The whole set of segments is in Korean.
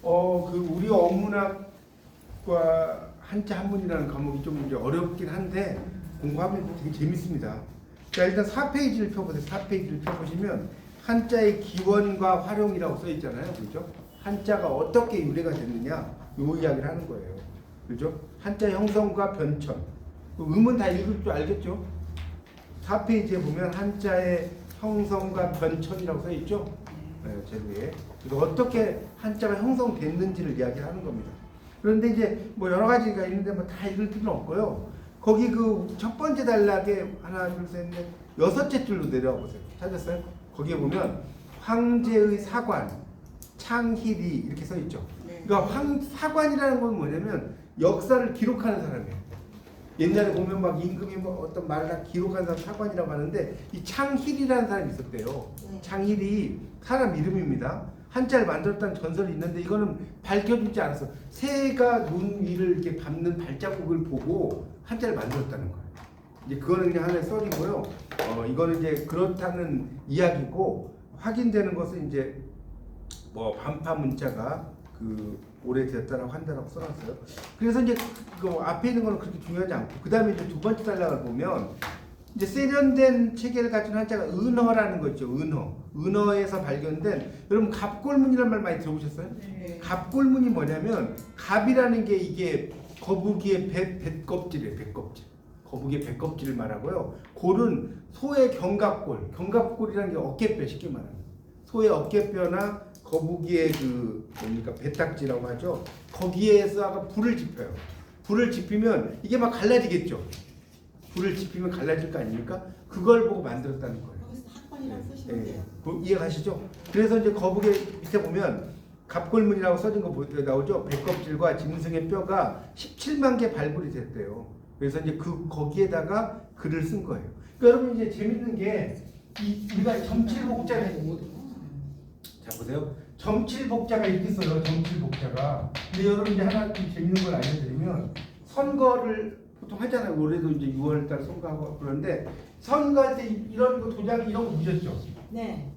우리 어문학과 한자 한문이라는 과목이 좀 이제 어렵긴 한데 공부하면 되게 재밌습니다. 자, 일단 4페이지를 펴보세요. 4페이지를 펴보시면 한자의 기원과 활용이라고 써 있잖아요. 그죠? 한자가 어떻게 유래가 됐느냐, 요 이야기를 하는 거예요. 그죠? 한자 형성과 변천. 음은 다 읽을 줄 알겠죠? 4페이지에 보면 한자의 형성과 변천이라고 써 있죠? 네, 제도에. 그래서 어떻게 한자가 형성됐는지를 이야기하는 겁니다. 그런데 이제 뭐 여러 가지가 있는데 뭐 다 읽을 필요는 없고요. 거기 그 첫 번째 단락에 하나, 둘, 셋, 넷, 여섯째 줄로 내려와 보세요. 찾았어요? 거기에 보면 황제의 사관, 창희리 이렇게 써 있죠. 그러니까 사관이라는 건 뭐냐면 역사를 기록하는 사람이에요. 옛날에 보면 막 임금이 뭐 어떤 말을 다 기록한 사람 사관이라고 하는데 이 창희리라는 사람이 있었대요. 창희리 사람 이름입니다. 한자를 만들었다는 전설이 있는데 이거는 밝혀주지 않았어. 새가 눈 위를 이렇게 밟는 발자국을 보고 한자를 만들었다는 거예요. 이제 그거는 그냥 하나의 썰이고요. 이거는 이제 그렇다는 이야기고 확인되는 것은 이제 뭐 반파 문자가 오래됐다라고 한다라고 써놨어요. 그래서 이제 그 앞에 있는 거는 그렇게 중요하지 않고 그 다음에 이제 두 번째 단락을 보면 이제 세련된 체계를 가진 한자가 은어라는 거 있죠. 은어에서 발견된 여러분 갑골문이라는 말 많이 들어보셨어요? 네. 갑골문이 뭐냐면 갑이라는 게 이게 거북이의 뱃껍질이에요. 뱃껍질. 거북이의 뱃껍질을 말하고요. 골은 소의 견갑골이라는 게 어깨뼈 쉽게 말하는 소의 어깨뼈나 거북이의 배딱지라고 하죠. 거기에서 불을 지펴요. 불을 지피면 이게 막 갈라지겠죠. 불을 지피면 갈라질 거 아닙니까? 그걸 보고 만들었다는 거예요. 거기서 학번이랑 쓰시면 돼요. 이해가시죠? 그래서 이제 거북이 밑에 보면 갑골문이라고 써진 거 나오죠. 배껍질과 짐승의 뼈가 17만 개 발굴이 됐대요. 그래서 이제 거기에다가 글을 쓴 거예요. 그러니까 여러분 이제 재밌는 게 우리가 점칠복자를 자 보세요. 점칠복자가 이렇게 써요. 점칠복자가. 근데 여러분 이제 하나 좀 재밌는 걸 알려드리면 선거를 보통 하잖아요. 올해도 이제 6월달 선거하고 그런데 선거할 때 이런 거 도장 이런 거 보셨죠? 네.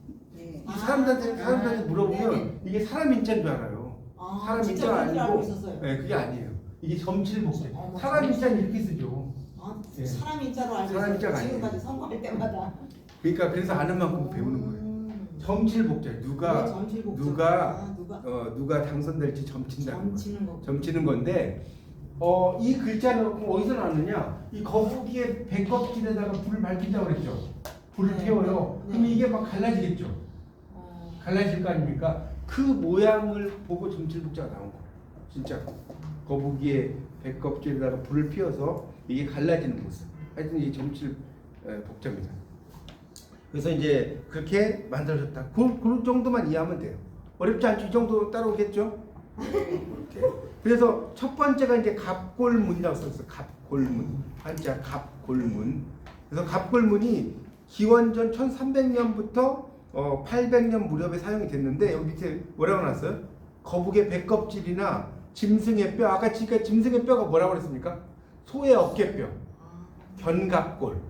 사람들한테 물어보면 네네. 이게 사람 인자인 줄 알아요. 사람 인자가 아니고. 네, 그게 아니에요. 이게 점칠복자. 사람 인자는 이렇게 쓰죠. 네. 사람 인자로 알고 사람 인자가 있어요. 아니에요. 지금까지 선거할 때마다. 그러니까 그래서 아는 만큼 배우는 거예요. 점칠복자. 누가 당선될지 점친다는 거예요. 점치는 건데 이 글자는 어디서 나왔느냐? 이 거북이의 배껍질에다가 불을 밝힌다고 그랬죠. 불을 태워요. 그럼 이게 막 갈라지겠죠. 갈라질 거 아닙니까? 그 모양을 보고 점칠복자가 나온 거예요. 진짜 거북이의 배껍질에다가 불을 피워서 이게 갈라지는 모습. 하여튼 이게 점칠복자입니다. 그래서 이제 그렇게 만들어졌다. 그 정도만 이해하면 돼요. 어렵지 않죠? 이 정도 따라오겠죠? 이렇게. 그래서 첫 번째가 이제 갑골문이라고 써있어요. 갑골문. 한자 갑골문. 그래서 갑골문이 기원전 1300년부터 800년 무렵에 사용이 됐는데 여기 밑에 뭐라고 나왔어요? 거북의 배껍질이나 짐승의 뼈. 아까 짐승의 뼈가 뭐라고 그랬습니까? 소의 어깨뼈. 견갑골.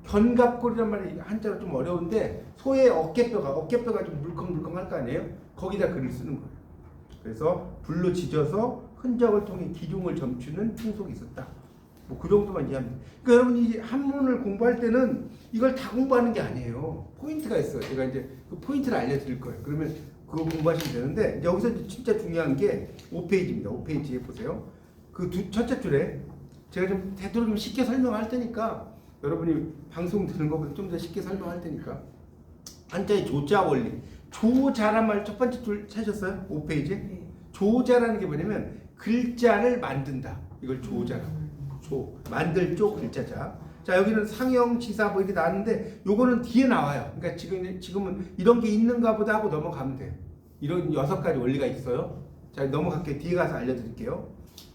견갑골이란 말이 한자로 좀 어려운데 소의 어깨뼈가 좀 물컹물컹할 거 아니에요? 거기다 글을 쓰는 거예요. 그래서 불로 지져서 흔적을 통해 기둥을 점치는 풍속이 있었다. 뭐 그 정도만 이해합니다. 그러니까 여러분 이 한문을 공부할 때는 이걸 다 공부하는 게 아니에요. 포인트가 있어요. 제가 이제 그 포인트를 알려드릴 거예요. 그러면 그거 공부하시면 되는데 여기서 진짜 중요한 게 5페이지입니다. 5페이지에 보세요. 첫째 줄에 제가 좀 되도록이면 쉽게 설명할 테니까 여러분이 방송 듣는 것보다 좀 더 쉽게 설명할 테니까 한자의 조자 원리. 조자란 말 첫 번째 줄 찾으셨어요? 5페이지? 네. 조자라는 게 뭐냐면 글자를 만든다. 이걸 조자라고. 만들 조 글자자. 자 여기는 상형 지사 뭐 이렇게 나왔는데 요거는 뒤에 나와요. 그러니까 지금은 이런 게 있는가 보다 하고 넘어가면 돼요. 이런 6가지 원리가 있어요. 자 넘어갈게요. 뒤에 가서 알려드릴게요.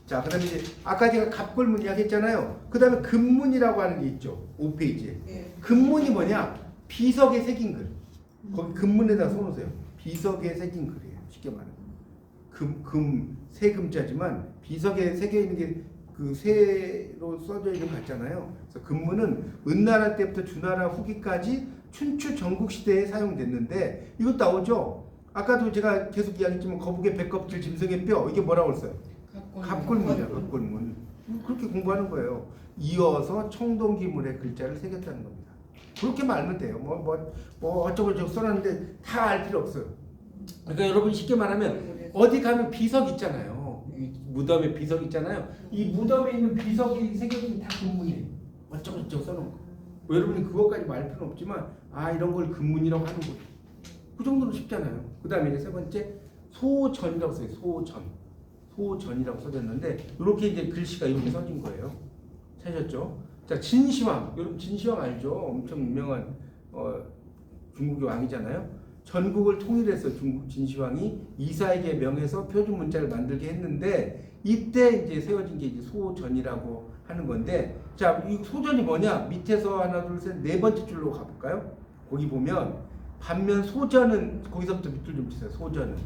자 그다음에 이제 아까 제가 갑골문 이야기했잖아요. 그다음에 금문이라고 하는 게 있죠. 5페이지에. 네. 금문이 뭐냐? 비석에 새긴 글. 거기 금문에다 써놓으세요. 비석에 새긴 글이에요. 쉽게 말하면 세금자지만 비석에 새겨 있는 게 그 새로 써져 있는 거 같잖아요. 그래서 금문은 은나라 때부터 주나라 후기까지 춘추 전국 시대에 사용됐는데 이것 나오죠. 아까도 제가 계속 이야기했지만 거북의 배껍질, 짐승의 뼈 이게 뭐라고 했어요? 갑골문이야, 갑골문. 그렇게 공부하는 거예요. 이어서 청동기물의 글자를 새겼다는 겁니다. 그렇게 말하면 돼요. 뭐 어쩌고 써놨는데 다 알 필요 없어요. 그러니까 여러분 쉽게 말하면 어디 가면 비석 있잖아요. 이 무덤에 비석 있잖아요. 이 무덤에 있는 비석이 새겨진 다 금문이에요. 어쩌고 저쩌고 써놓은 거. 여러분이 그것까지 말 필요는 없지만 이런 걸 금문이라고 하는 거죠. 그 정도는 쉽잖아요. 그 다음에 세 번째 소전이라고 써요. 소전이라고 써졌는데 이렇게 이제 글씨가 이렇게 써진 거예요. 찾으셨죠? 자, 진시황. 여러분 진시황 알죠? 엄청 유명한 중국의 왕이잖아요. 전국을 통일해서 중국 진시황이 이사에게 명해서 표준 문자를 만들게 했는데 이때 이제 세워진 게 이제 소전이라고 하는 건데, 자, 이 소전이 뭐냐? 밑에서 하나, 둘, 셋, 네 번째 줄로 가볼까요? 거기 보면 반면 소전은 거기서부터 밑줄 좀 치세요. 소전은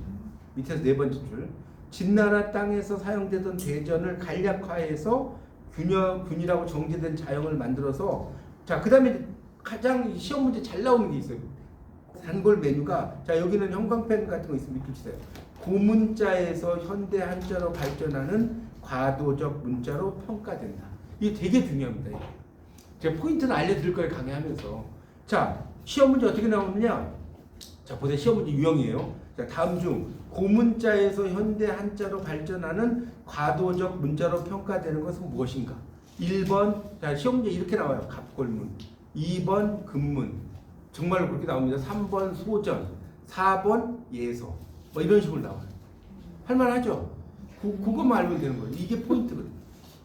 밑에서 네 번째 줄. 진나라 땅에서 사용되던 대전을 간략화해서 균이라고 정제된 자형을 만들어서, 자, 그 다음에 가장 시험 문제 잘 나오는 게 있어요. 단골 메뉴가, 자, 여기는 형광펜 같은 거 있으면 밑줄 치세요. 고문자에서 현대 한자로 발전하는 과도적 문자로 평가된다. 이게 되게 중요합니다. 이게. 제가 포인트는 알려드릴 거예요, 강의하면서. 자, 시험 문제 어떻게 나오느냐? 자, 보세요. 시험 문제 유형이에요. 자, 다음 중 고문자에서 현대 한자로 발전하는 과도적 문자로 평가되는 것은 무엇인가? 1번, 자, 시험 문제 이렇게 나와요. 갑골문. 2번 금문. 정말로 그렇게 나옵니다. 3번 소전. 4번 예서. 뭐 이런 식으로 나와요. 할만하죠? 그것만 알면 되는 거예요. 이게 포인트거든요.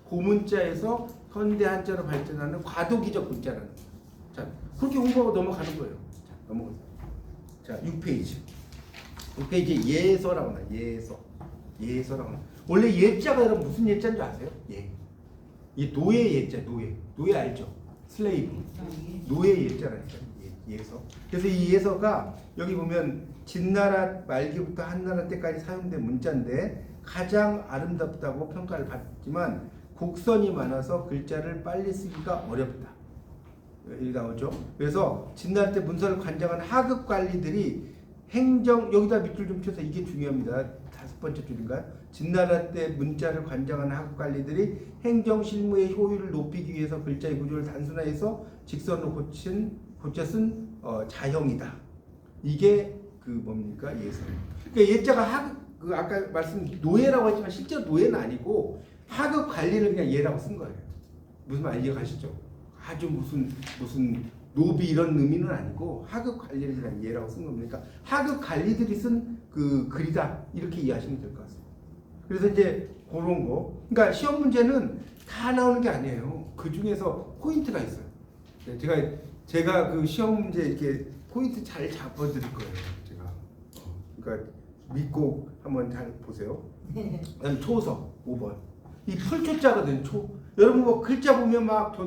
고문자에서 현대 한자로 발전하는 과도기적 문자라는 거예요. 자, 그렇게 공부하고 넘어가는 거예요. 자, 넘어가세요. 자, 6페이지. 6페이지 예서라고 나와요. 예서라고 나와요. 원래 예자가 여러분 무슨 예자인 줄 아세요? 예. 이 노예 예자, 노예 알죠? 슬레이브. 노예 예자라니까요. 예서. 그래서 이 예서가 여기 보면 진나라 말기부터 한나라 때까지 사용된 문자인데 가장 아름답다고 평가를 받지만 곡선이 많아서 글자를 빨리 쓰기가 어렵다. 여기 나오죠. 그래서 진나라 때 문서를 관장한 하급 관리들이 여기다 밑줄 좀 쳐서 이게 중요합니다. 5번째 줄인가요? 진나라 때 문자를 관장하는 하급 관리들이 행정 실무의 효율을 높이기 위해서 글자의 구조를 단순화해서 직선으로 고쳐 쓴 자형이다. 이게 그 뭡니까? 예서. 그러니까 예자가 아까 말씀 노예라고 했지만 실제로 노예는 아니고 하급 관리를 그냥 예라고 쓴 거예요. 무슨 말 이해가시죠? 아주 무슨 노비 이런 의미는 아니고 하급 관리를 그냥 예라고 쓴 겁니다. 그러니까 하급 관리들이 쓴 그 글이다 이렇게 이해하시면 될 것 같습니다. 그래서 이제 그런 거. 그러니까 시험 문제는 다 나오는 게 아니에요. 그 중에서 포인트가 있어요. 제가 그 시험 문제 이렇게 포인트 잘 잡아드릴 거예요. 제가. 그러니까 믿고 한번 잘 보세요. 그다음 초서 5번. 이 풀초자거든요. 여러분 뭐 글자 보면 막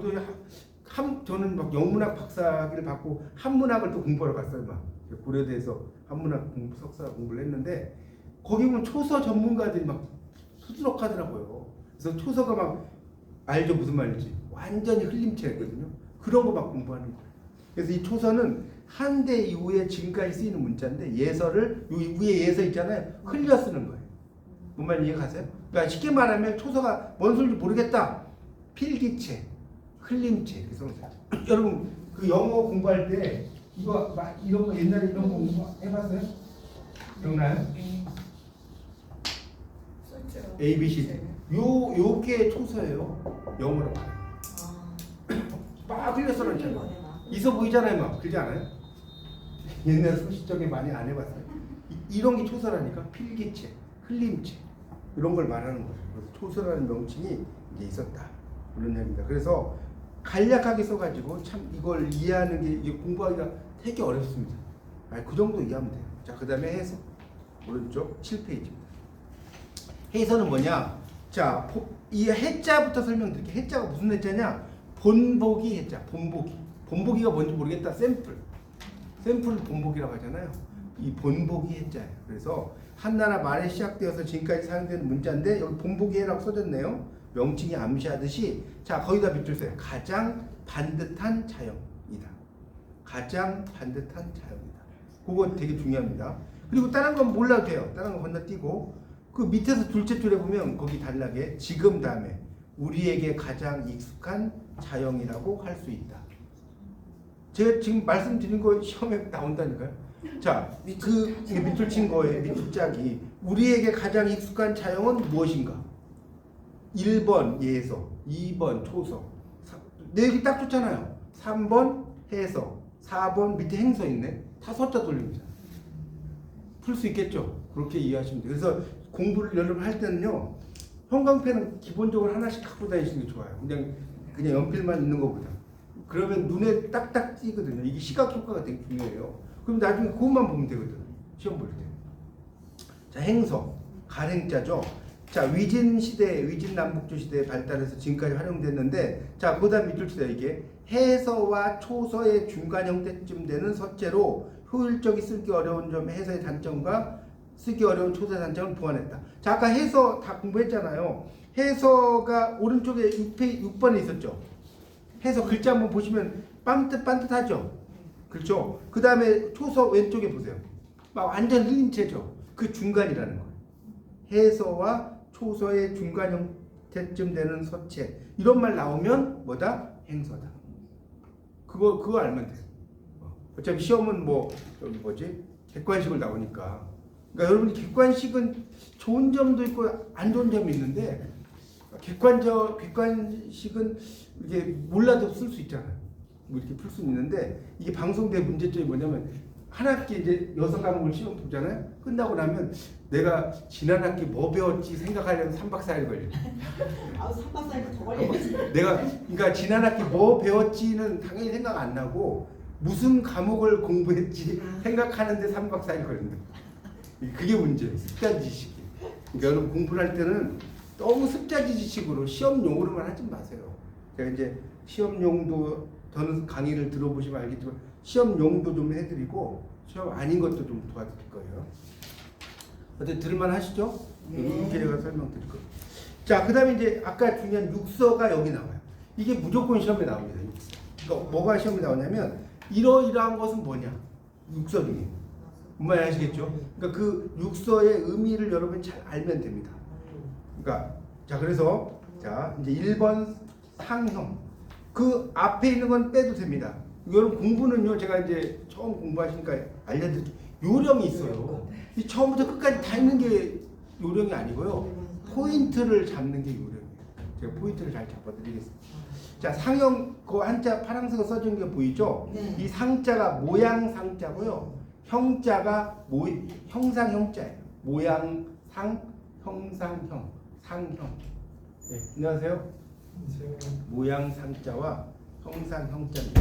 저는 막 영문학 박사학위를 받고 한문학을 또 공부하러 갔어요. 막 고려대에서 한문학 석사 공부를 했는데 거기 보면 초서 전문가들이 막 수두룩하더라고요. 그래서 초서가 막 알죠 무슨 말인지 완전히 흘림체거든요. 그런 거 막 공부하는 거예요. 그래서 이 초서는 한대 이후에 지금까지 쓰이는 문자인데 예서를 요 위에 예서 있잖아요. 흘려 쓰는 거예요. 뭔 말인지 이해가세요? 그러니까 쉽게 말하면 초서가 뭔 소리인지 모르겠다. 필기체, 흘림체 이렇게 써놓으세요. 여러분 그 영어 공부할 때 이거 이런 거 옛날에 이런 거 공부 해봤어요? 기억나요? A, B, C. 요게 초서예요. 영어로. 막 흘려 써놓잖아요. 있어 보이잖아요, 막 그러지 않아요? 옛날 소시적에 많이 안 해봤어요. 이런 게 초서라니까 필기체, 흘림체 이런 걸 말하는 거예요. 그래서 초서라는 명칭이 이제 있었다 그런 얘기입니다. 그래서 간략하게 써가지고 참 이걸 이해하는 게 이게 공부하기가 되게 어렵습니다. 그 정도 이해하면 돼요. 자, 그 다음에 해서 오른쪽 7페이지입니다. 해서는 뭐냐? 자, 이 해자부터 설명드릴게요. 해자가 무슨 해자냐? 본보기 해자, 본보기가 뭔지 모르겠다. 샘플을 본보기라고 하잖아요. 이 본보기 해자예요. 그래서 한나라 말에 시작되어서 지금까지 사용되는 문자인데 여기 본보기해라고 써졌네요. 명칭이 암시하듯이 자 거기다 밑줄 써요. 가장 반듯한 자형이다. 가장 반듯한 자형이다. 그거 되게 중요합니다. 그리고 다른 건 몰라도 돼요. 다른 건 건너뛰고 그 밑에서 둘째 줄에 보면 거기 단락에 지금 다음에 우리에게 가장 익숙한 자형이라고 할 수 있다. 제가 지금 말씀드린 거 시험에 나온다니까요. 자, 그 밑줄 친 거에 밑줄 짝이 우리에게 가장 익숙한 자형은 무엇인가? 1번 예서, 2번 초서. 네 개 딱 좋잖아요. 3번 해서, 4번 밑에 행서 있네. 다 서자 돌립니다. 풀 수 있겠죠? 그렇게 이해하시면 돼요. 그래서 공부를 여러분 할 때는요. 형광펜은 기본적으로 하나씩 갖고 다니시는 게 좋아요. 그냥 연필만 있는 것보다. 그러면 눈에 딱딱 띄거든요. 이게 시각 효과가 되게 중요해요. 그럼 나중에 그것만 보면 되거든. 시험 볼 때. 자, 행서, 가랭자죠. 자, 위진 시대, 위진 남북조 시대에 발달해서 지금까지 활용됐는데, 자, 그다음 밑줄 치다 이게 해서와 초서의 중간 형태쯤 되는 서체로 효율적이 쓰기 어려운 점 해서의 단점과 쓰기 어려운 초서의 단점을 보완했다. 자, 아까 해서 다 공부했잖아요. 해서가 오른쪽에 6번에 있었죠. 해서 글자 한번 보시면 반듯반듯하죠. 그렇죠? 그 다음에 초서 왼쪽에 보세요. 막 완전 흘린 채죠. 그 중간이라는 거예요. 해서와 초서의 중간 형태쯤 되는 서체. 이런 말 나오면 뭐다? 행서다. 그거 알면 돼요. 어차피 시험은 객관식을 나오니까. 그러니까 여러분이 객관식은 좋은 점도 있고 안 좋은 점이 있는데 객관식은 이게 몰라도 쓸 수 있잖아요. 뭐 이렇게 풀 수 있는데 이게 방송대 문제점이 뭐냐면 한 학기 이제 6과목을 시험 보잖아요. 끝나고 나면 내가 지난 학기 뭐 배웠지 생각하려면 3박 4일 걸려요. 3박 4일 더 걸리겠지. 그러니까 지난 학기 뭐 배웠지는 당연히 생각 안 나고 무슨 과목을 공부했지 생각하는데 3박 4일 걸린다. 그게 문제예요. 습자지 지식이. 그러니까 여러분 공부를 할 때는 너무 습자지 지식으로 시험용으로만 하지 마세요. 제가 이제 시험용도 저는 강의를 들어보시면 알겠지만 시험용도 좀 해드리고 시험 아닌 것도 좀 도와드릴 거예요. 어때 들을만 하시죠? 이렇게 제가 설명드릴 거예요. 자, 그 다음에 이제 아까 중요한 육서가 여기 나와요. 이게 무조건 시험에 나옵니다. 육서. 그러니까 뭐가 시험에 나오냐면 이러이러한 것은 뭐냐? 육서 중에. 뭔 말 아시겠죠? 그러니까 그 육서의 의미를 여러분 잘 알면 됩니다. 그러니까 자, 그래서 자, 이제 1번 상형. 그 앞에 있는 건 빼도 됩니다. 여러분 공부는요, 제가 이제 처음 공부하시니까 알려드릴게요. 요령이 있어요. 이 처음부터 끝까지 다 있는 게 요령이 아니고요. 포인트를 잡는 게 요령이에요. 제가 포인트를 잘 잡아드리겠습니다. 자, 상형, 그 한자 파란색으로 써진 게 보이죠? 네. 이 상자가 모양 상자고요. 형자가 형상 형자예요. 모양 상, 형상 형, 상형. 네, 안녕하세요. 모양 상자와 형상 형자입니다.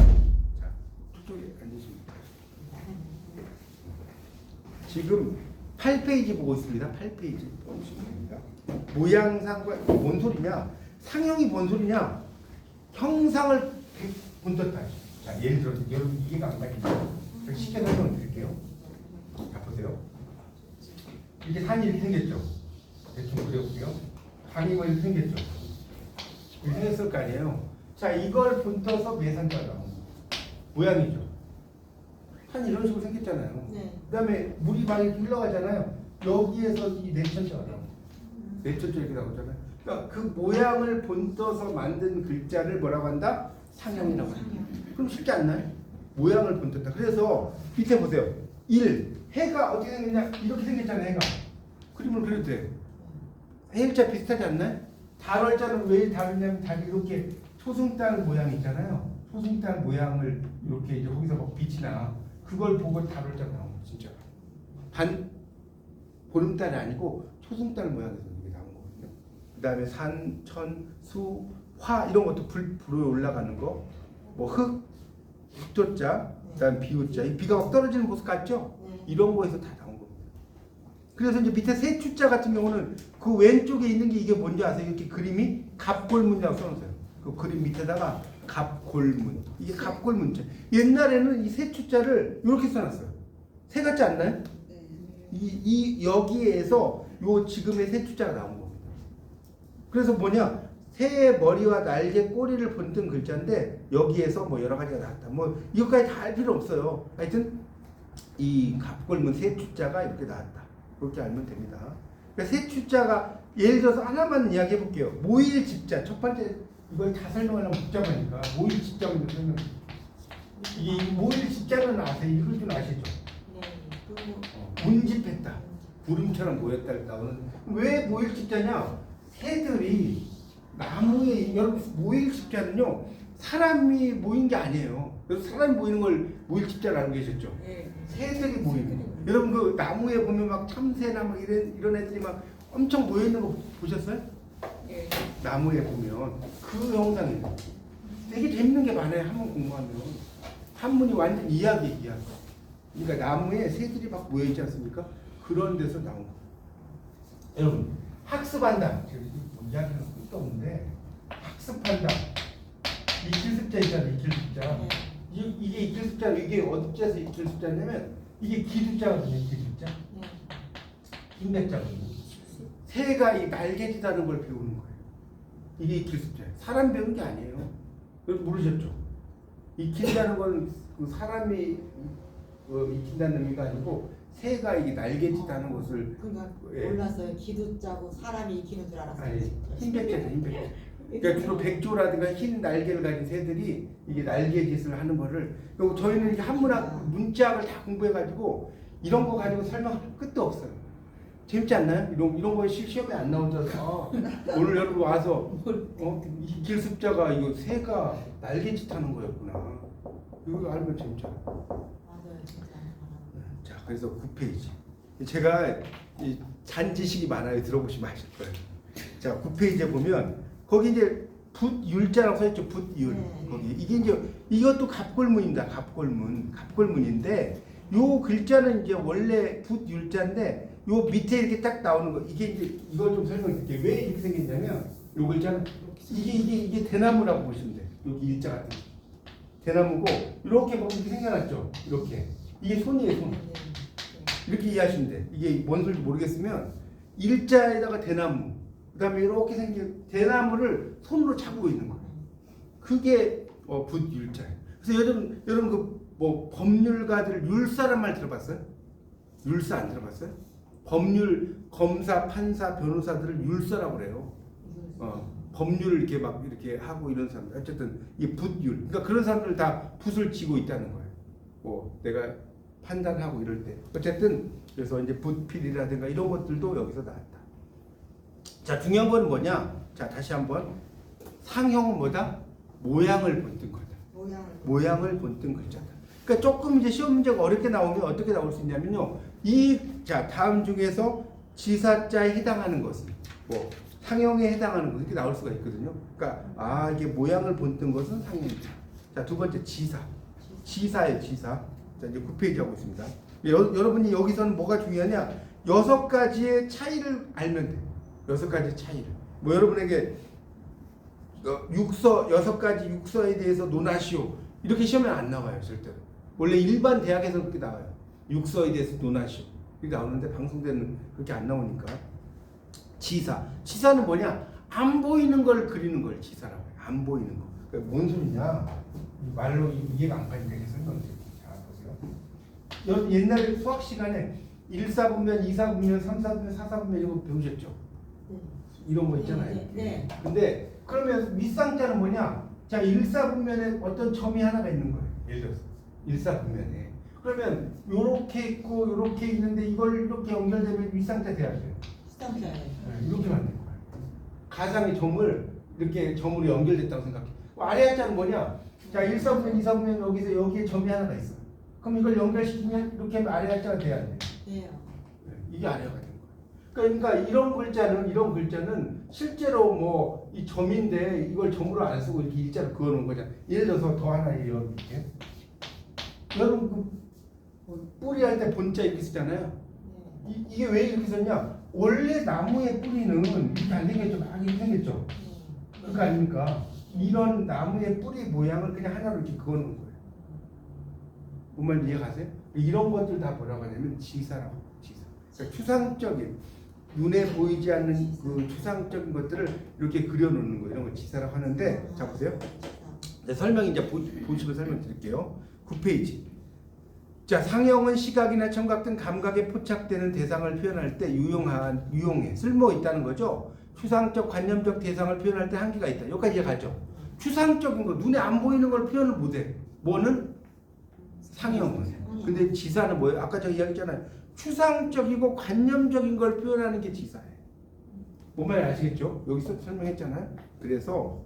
자, 저쪽에 앉으십니다. 지금 8페이지 보고 있습니다. 8페이지 보시면 됩니다. 모양상과 뭔 소리냐? 상형이 뭔 소리냐? 형상을 본떴다. 자, 예를 들어서 여러분 이해가 안 가시죠? 제가 쉽게 설명을 드릴게요. 자, 보세요. 이게 산이 이렇게 생겼죠? 대충 그려볼게요. 강이 뭐 이렇게 생겼죠? 이렇게 생겼을 거 아니에요? 자, 이걸 본떠서 매산자가 나온 거예요. 모양이죠. 산이 이런 식으로 생겼잖아요. 네. 그 다음에 물이 막 이렇게 흘러가잖아요. 여기에서 이 내천자가 나와요. 내천자 이렇게 나오잖아요. 그러니까 그 모양을 본떠서 만든 글자를 뭐라고 한다? 상형이라고 한다. 그럼 쉽지 않나요? 모양을 본떴다. 그래서 밑에 보세요. 1. 해가 어떻게 생겼냐? 이렇게 생겼잖아요. 해가. 그림을 그려도 돼요. 해일자 비슷하지 않나요? 달월자는 왜 다르냐면 달이 이렇게 초승달 모양이 있잖아요. 초승달 모양을 이렇게 이제 거기서 막 빛이 나. 그걸 보고 달월자가 나온 거예요. 진짜. 보름달이 아니고 초승달 모양에서 이게 나온 거거든요. 그 다음에 산, 천, 수, 화 이런 것도 불에 올라가는 거. 뭐 흑조자, 그 다음 비우자. 이 비가 막 떨어지는 모습 같죠? 이런 거에서 다 나온 겁니다. 그래서 이제 밑에 세추자 같은 경우는 그 왼쪽에 있는 게 이게 뭔지 아세요? 이렇게 그림이 갑골문이라고 써놓으세요. 그 그림 밑에다가 갑골문. 이게 갑골문자. 옛날에는 이 세추자를 이렇게 써놨어요. 새 같지 않나요? 이 여기에서 요 지금의 세추자가 나온 겁니다. 그래서 뭐냐? 새의 머리와 날개, 꼬리를 본뜬 글자인데 여기에서 뭐 여러 가지가 나왔다. 뭐 이것까지 다 알 필요 없어요. 하여튼 이 갑골문 세 추자가 이렇게 나왔다. 그렇게 알면 됩니다. 그러니까 세 추자가 예를 들어서 하나만 이야기해 볼게요. 모일 집자 첫 번째 이걸 다 설명하려면 복잡하니까 모일 집자 먼저 설명. 이 모일 집자는 아세요? 이걸 좀 아시죠? 운집했다. 구름처럼 모였다 나오는. 왜 모일 집자냐? 새들이 나무에 여러분 모일 집자는요 사람이 모인 게 아니에요. 그래서 사람이 모이는 걸 모일 집자라고 계셨죠. 새들이 모이는 거. 여러분 그 나무에 보면 막 참새나 막 이런 애들이 막 엄청 모여 있는 거 보셨어요? 나무에 보면 그 영상이에요. 되게 재밌는 게 많아요. 한번 공부하면 한문이 완전 이야기. 그러니까 나무에 새들이 막 모여 있지 않습니까? 그런 데서 나온 거. 여러분 학습한다. 이야기는 끝도 없는데 학습한다. 이킬습자 있잖아요. 이킬습자. 이게 이킬습자 이게 어디서 이킬습자냐면 이게 기습자거든요. 기습자. 인백자거든요. 새가 이 날개짓하는 걸 배우는 거예요. 이게 이킬습자예요. 사람 배우는 게 아니에요. 모르셨죠? 익힌다는 건 그 사람이 익힌다는 의미가 아니고 새가 이게 날개짓하는 것을 그러니까 몰랐어요. 기두자고 사람이 익히는 줄 알았어요. 아니 흰백자죠. 흰백자. 그러니까 주로 백조라든가 흰 날개를 가진 새들이 이게 날개짓을 하는 거를 그리고 저희는 이렇게 한문학 문자학을 다 공부해가지고 이런 거 가지고 설명할 끝도 없어요. 재밌지 않나요? 이런 거 시험에 안 나오잖아. 오늘 여러분 와서 이 길습자가 이거 새가 날개짓하는 거였구나. 이거 알면 재밌잖아. 맞아요, 진짜. 자, 그래서 9페이지. 제가 이 잔지식이 많아요. 들어보시면 아실 거예요. 자, 9페이지에 보면 거기 이제 붓율자라고 써있죠. 붓율. 거기 이게 이제 이것도 갑골문입니다. 갑골문인데 요 글자는 이제 원래 붓율자인데 요 밑에 이렇게 딱 나오는 거 이게 이제 이걸 좀 설명드릴게요. 왜 이렇게 생겼냐면 요 글자는 이게 대나무라고 보시면 돼요. 여기 일자 같은 거. 대나무고 이렇게 보면 이렇게 생겨났죠. 이렇게 이게 손이에요. 손. 이렇게 이해하시면 돼. 이게 뭔 소리인지 모르겠으면 일자에다가 대나무 그다음에 이렇게 생긴 대나무를 손으로 잡고 있는 거예요. 그게 붓율자예요. 그래서 여러분 그 뭐 법률가들 율사란 말 들어봤어요? 율사 안 들어봤어요? 법률 검사, 판사, 변호사들을 율사라고 그래요. 법률을 이렇게 막 이렇게 하고 이런 사람들. 어쨌든 이 붓율. 그러니까 그런 사람들 다 붓을 쥐고 있다는 거예요. 뭐 내가 판단하고 이럴 때. 어쨌든 그래서 이제 붓필이라든가 이런 것들도 여기서 나왔다. 자, 중요한 건 뭐냐? 자, 다시 한번 상형은 뭐다? 모양을 본뜬 거다. 모양을 본뜬 글자다. 그러니까 조금 이제 시험 문제가 어렵게 나오면 어떻게 나올 수 있냐면요. 자, 다음 중에서 지사자에 해당하는 것은 뭐 상형에 해당하는 것 이렇게 나올 수가 있거든요. 그러니까 이게 모양을 본뜬 것은 상형이다. 자, 두 번째 지사예요. 지사. 자, 이제 9페이지 하고 있습니다. 여러분이 여기서는 뭐가 중요하냐? 6가지의 차이를 알면 돼요. 6가지 차이를. 뭐 여러분에게 6가지 육서에 대해서 논하시오. 이렇게 시험에 안 나와요, 절대로. 원래 일반 대학에서 그렇게 나와요. 육서에 대해서 논하시오. 이렇게 나오는데 방송대는 그렇게 안 나오니까. 지사는 뭐냐? 안 보이는 걸 그리는 걸 지사라고 해요. 안 보이는 거. 그러니까 뭔 소리냐? 말로 이해가 안 가니까 설명드릴게요. 자, 보세요. 옛날에 수학 시간에 1사분면, 2사분면, 3사분면, 4사분면 이런 거 배우셨죠? 이런 거 있잖아요. 네. 근데 그러면 윗상자는 뭐냐? 자, 1사분면에 어떤 점이 하나가 있는 거예요. 예를 들어서 1사분면에. 그러면 요렇게 있고 요렇게 있는데 이걸 이렇게 연결되면 윗상자 돼야 돼요. 이렇게 만든 거예요. 가상의 점을 이렇게 점으로 연결됐다고 생각해. 아래 한자는 뭐냐? 자, 1사분면, 2사분면 여기서 여기에 점이 하나가 있어. 그럼 이걸 연결시키면 이렇게 하면 아래 한자가 돼야 돼. 이게 아래가 되는 거예요. 그러니까 이런 글자는 실제로 뭐 이 점인데 이걸 점으로 안 쓰고 이렇게 일자로 그어놓은 거잖아. 예를 들어서 더 하나 이렇게. 여러분 그 뿌리 할 때 본자 이렇게 쓰잖아요. 이게 왜 이렇게 썼냐? 원래 나무의 뿌리는 이렇게 안 생겼죠. 막 이렇게 생겼죠. 그거 아닙니까? 이런 나무의 뿌리 모양을 그냥 하나로 이렇게 그어놓은 거예요. 뭔 말인지 이해가세요? 이런 것들 다 뭐라고 하냐면 지사라고. 지사. 그러니까 추상적인 눈에 보이지 않는 그 추상적인 것들을 이렇게 그려놓는 거 이런 걸 지사라고 하는데 자 보세요. 네, 설명 이제 보시면 설명드릴게요. 9페이지. 자, 상형은 시각이나 청각 등 감각에 포착되는 대상을 표현할 때 유용해, 쓸모 있다는 거죠. 추상적, 관념적 대상을 표현할 때 한계가 있다. 여기까지 이해가죠. 추상적인 거, 눈에 안 보이는 걸 표현을 못해. 뭐는? 상형은. 근데 지사는 뭐예요? 아까 저 이야기했잖아요. 추상적이고 관념적인 걸 표현하는 게 지사예요. 뭔 말인지 아시겠죠? 여기서 설명했잖아요. 그래서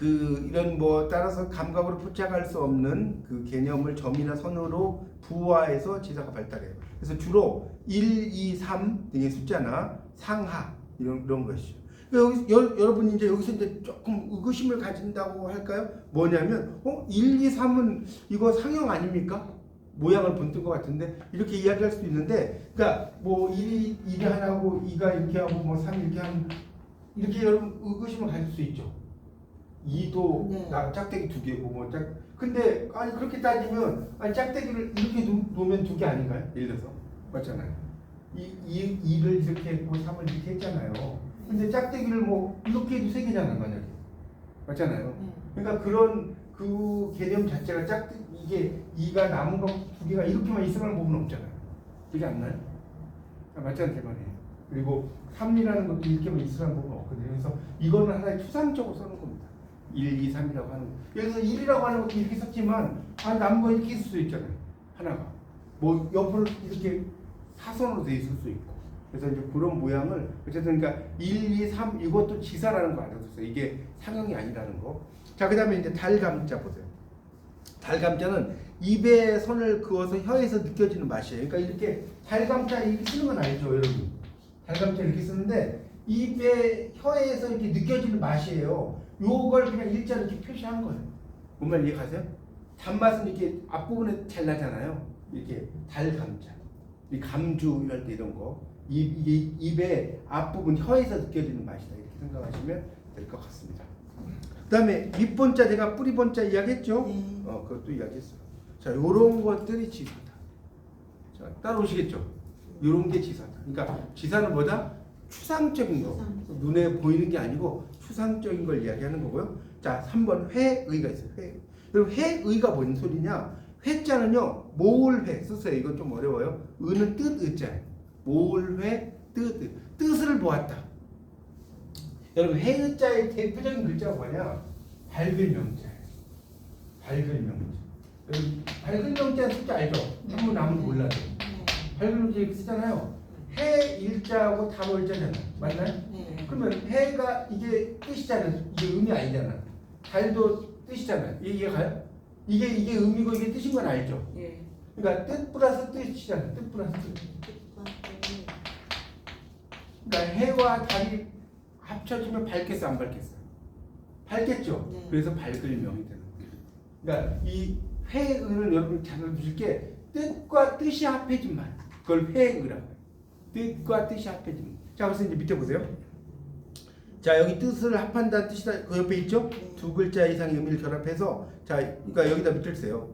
이런 따라서 감각으로 포착할 수 없는 그 개념을 점이나 선으로 부화해서 지사가 발달해요. 그래서 주로 1, 2, 3 등의 숫자나 상하 이런 것이죠. 여러분 이제 여기서 이제 조금 의구심을 가진다고 할까요? 뭐냐면 1, 2, 3은 이거 상형 아닙니까? 모양을 본뜬 것 같은데 이렇게 이야기할 수도 있는데, 그러니까 1이 하나고 2가 이렇게 하고 3이 이렇게 하면 이렇게 여러분 의구심을 가질 수 있죠. 2도 네. 짝대기 2개고 근데 아니 그렇게 따지면 짝대기를 이렇게 놓으면 2개 아닌가요? 예를 들어서 맞잖아요. 2를 이렇게 했고 3을 이렇게 했잖아요. 근데 짝대기를 이렇게 해도 3개잖아요, 만약에. 맞잖아요. 그러니까 그런 그 개념 자체가 이게 2가 남은 거 2개가 이렇게만 있으면 보면 없잖아요. 그게 안 나요? 맞잖아요, 제 말이에요. 그리고 3이라는 것도 이렇게만 있으면 보면 없거든요. 그래서 이거는 하나의 추상적으로 쓰는 겁니다. 1, 2, 3이라고 하는 거. 여기서 1이라고 하는 것도 이렇게 썼지만 남은 거 이렇게 있을 수도 있잖아요. 하나가. 옆으로 이렇게 사선으로 돼 있을 수 있고. 그래서 이제 그런 모양을 어쨌든 그러니까 1, 2, 3 이것도 지사라는 거 알아두세요. 이게 상형이 아니라는 거. 자, 그다음에 이제 달감자 보세요. 달감자는 입에 선을 그어서 혀에서 느껴지는 맛이에요. 그러니까 이렇게 달감자 이렇게 쓰는 건 알죠, 여러분. 달감자 이렇게 쓰는데 입에 혀에서 이렇게 느껴지는 맛이에요. 요걸 그냥 일자로 이렇게 표시한 거예요. 뭔 말 이해가세요? 단맛은 이렇게 앞부분에 잘 나잖아요. 이렇게 달감자, 이 감주 이럴 때 이런 거. 입의 앞부분 혀에서 느껴지는 맛이다. 이렇게 생각하시면 될 것 같습니다. 그 다음에 밑본자 제가 뿌리본자 이야기했죠? 그것도 이야기했어요. 자, 요런 것들이 지사다. 자, 따라오시겠죠? 요런 게 지사다. 그러니까 지사는 뭐다? 추상적인 거. 눈에 보이는 게 아니고 추상적인 걸 이야기하는 거고요. 자, 3번 회의가 있어요. 회. 그럼 회의가 뭔 소리냐? 회자는요, 모을회 쓰세요. 이건 좀 어려워요. 의는 뜻, 의자예요. 모을회, 뜻을 보았다. 여러분, 회의자의 대표적인 글자가 뭐냐? 밝은 명자예요. 밝은 명자. 여러분, 밝은 명자 숫자 알죠? 한번 아무도 몰라도. 밝은 명자 이렇게 쓰잖아요. 해 일자하고 단어 일자잖아요. 맞나요? 네. 그러면 해가 이게 뜻이잖아요. 이게 의미 아니잖아. 달도 뜻이잖아요. 이해가요? 이게 의미고 이게 뜻인 건 알죠? 예. 그러니까 뜻 플러스 뜻이잖아요. 뜻 플러스 뜻. 그러니까 해와 달이 합쳐지면 밝겠어, 안 밝겠어? 밝겠죠. 네. 그래서 밝을 명이 되는 거예요. 그러니까 이 회의를 여러분 잘 알아두실 게 뜻과 뜻이 합해진 말. 그걸 회의라고 해요. 뜻과 뜻이 합해진 말. 자, 그래서 이제 밑에 보세요. 자, 여기 뜻을 합한다는 뜻이다. 그 옆에 있죠? 두 글자 이상의 의미를 결합해서, 자, 그러니까 여기다 밑을 세요.